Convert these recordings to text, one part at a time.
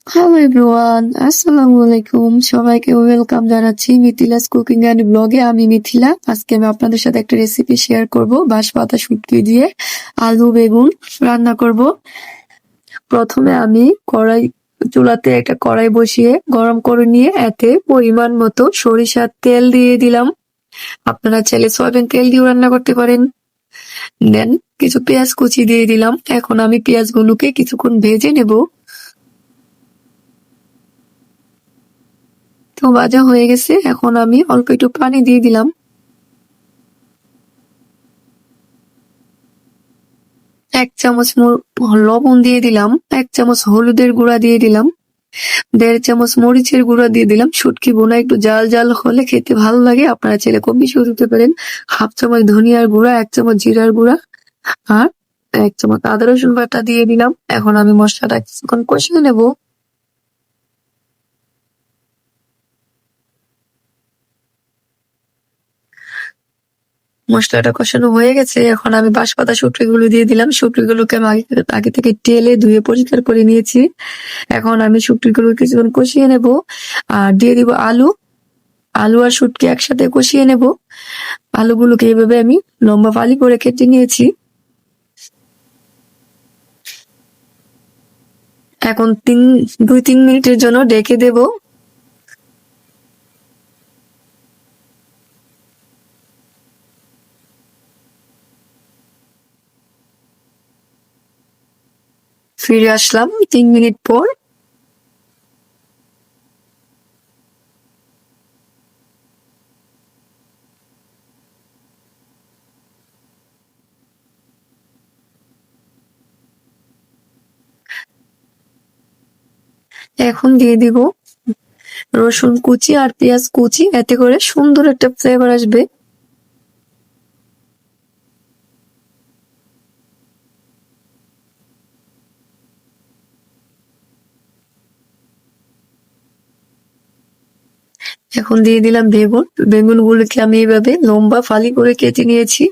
Hello everyone, আসসালামু আলাইকুম। সবাইকে ওয়েলকাম জানাচ্ছি মিথিলাস কুকিং অ্যান্ড ব্লগে। আমি মিথিলা। আজকে আমি আপনাদের সাথে একটা রেসিপি শেয়ার করব। বাঁশপাতা শুটকি দিয়ে আলু বেগুন রান্না করব। প্রথমে আমি চুলাতে একটা কড়াই বসিয়ে গরম করে নিয়ে এতে পরিমাণ মতো সরিষার তেল দিয়ে দিলাম। আপনারা চাইলে সয়াবিন তেল দিয়েও রান্না করতে পারেন। দেন কিছু পেঁয়াজ কুচি দিয়ে দিলাম। এখন আমি পেঁয়াজগুলোকে কিছুক্ষণ ভেজে নেব। তো ভাজা হয়ে গেছে, এখন আমি অল্প একটু পানি দিয়ে দিলাম। এক চামচ লবণ দিয়ে দিলাম, 1 চামচ হলুদের গুঁড়া দিয়ে দিলাম, 1.5 চামচ মরিচের গুঁড়া দিয়ে দিলাম। শুটকি বোনা একটু জাল জাল হলে খেতে ভালো লাগে, আপনারা চাইলে কম বেশিও দিতে পারেন। 1/2 চামচ ধনিয়ার গুঁড়া, 1 চামচ জিরার গুঁড়া আর 1 চামচ আদা রসুন বাটা দিয়ে দিলাম। এখন আমি মশলাটা কিছুক্ষণ কষিয়ে নেব। মশলাটা কষানো হয়ে গেছে, এখন আমি বাঁশপাতা শুটকিগুলো দিয়ে দিলাম। শুটকিগুলোকে আমি আগে থেকে টেলে ধুয়ে পরিষ্কার করে নিয়েছি। এখন আমি শুটকিগুলো কিছুক্ষণ কষিয়ে নেব আর দিয়ে দিব আলু। আলু আর শুটকি একসাথে কষিয়ে নেব। আলুগুলোকে এভাবে আমি লম্বা ফালি করে কেটে নিয়েছি। এখন 2-3 মিনিটের জন্য ঢেকে দেব। ফিরে আসলাম 3 মিনিট পর। এখন দিয়ে দিব রসুন কুচি আর পেঁয়াজ কুচি, এতে করে সুন্দর একটা ফ্লেভার আসবে। এখন দিয়ে দিলাম বেগুন। বেগুনগুলোকে আমি এইভাবে লম্বা ফালি করে কেটে নিয়েছি।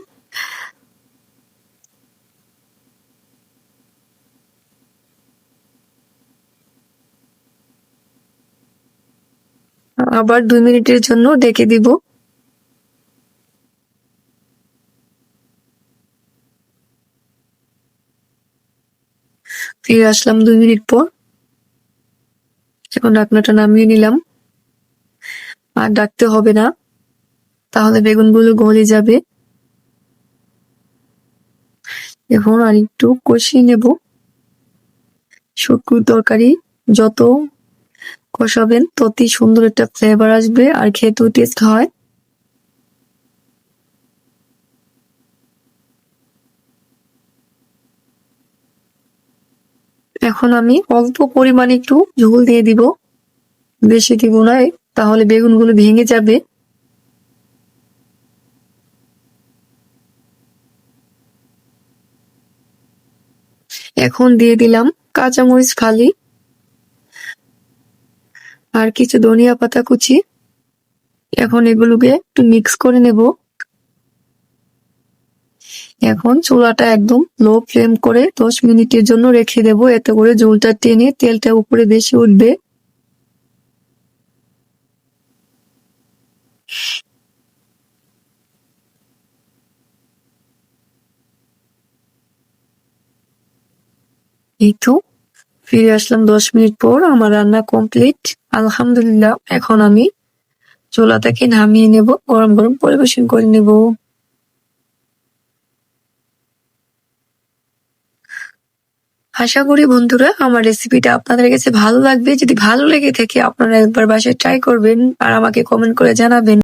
আবার 2 মিনিটের জন্য ঢেকে দিব। ফিরে আসলাম 2 মিনিট পর। এখন ঢাকনাটা নামিয়ে নিলাম। আর ডাকতে হবে না, তাহলে বেগুনগুলো গলে যাবে। এখন আর একটু কষিয়ে নেব। শুটকির তরকারি যত কষাবেন ততই সুন্দর একটা ফ্লেভার আসবে আর খেতেও টেস্ট হয়। এখন আমি অল্প পরিমাণে একটু ঝোল দিয়ে দিব, বেশি দিব না, তাহলে বেগুনগুলো ভেঙে যাবে। এখন দিয়ে দিলাম কাঁচামরিচ ফালি আর কিছু ধনিয়া পাতা কুচি। এখন এগুলোকে একটু মিক্স করে নেব। এখন চুলাটা একদম লো ফ্লেম করে 10 মিনিটের জন্য রেখে দেব, এতে করে ঝোলটা টেনে তেলটা উপরে বেশি উঠবে। এই তো ফিরে আসলাম 10 মিনিট পর। আমার রান্না কমপ্লিট, আলহামদুলিল্লাহ। এখন আমি চুলা থেকে নামিয়ে নেব, গরম গরম পরিবেশন করে নেব। আশা করি বন্ধুরা আমার রেসিপিটা আপনাদের কাছে ভালো লাগবে। যদি ভালো লেগে থাকে আপনারা একবার বাসায় ট্রাই করবেন আর আমাকে কমেন্ট করে জানাবেন।